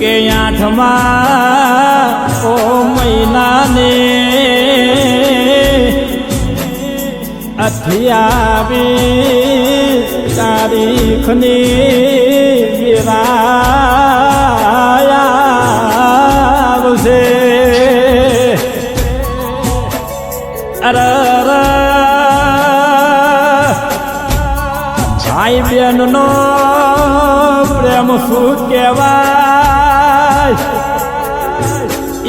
કે આઠમા ઓ મહિનાને 28 તારીખની વિરાયા આવશે ભાઈ બહેનનો પ્રેમ શું કહેવાય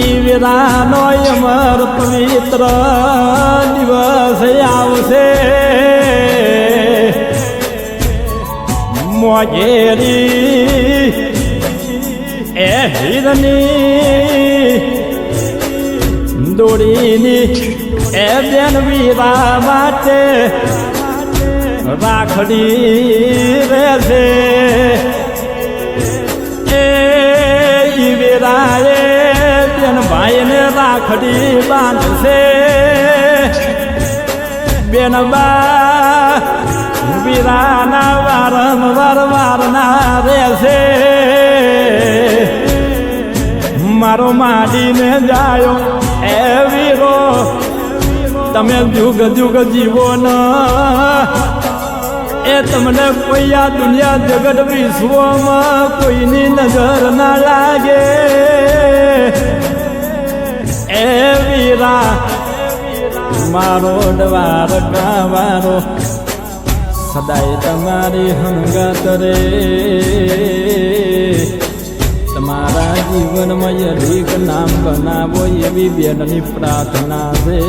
ઈ વિરાનો અમર પવિત્ર દિવસ આવશે મોજેરી એ હીરની દોડીની એ બેન વીરા માટે રાખડી રહેશે એ વીરાએ બેન ભાઈને રાખડી બાંધશે બેન બા વીરાના વારંવાર વારના રહેશે મારો માડીને જાયો એ વીરો તમે જુગ જુગ જીવો ન એ તમને કોઈ આ દુનિયા જગત વિશ્વમાં કોઈની નજર ના લાગે એ વીરા મારો દ્વારકાવાળો સદાય તમારી હંગાત રે તમારા જીવનમાં યદિક નામ બનાવો એવી બેનની પ્રાર્થના છે.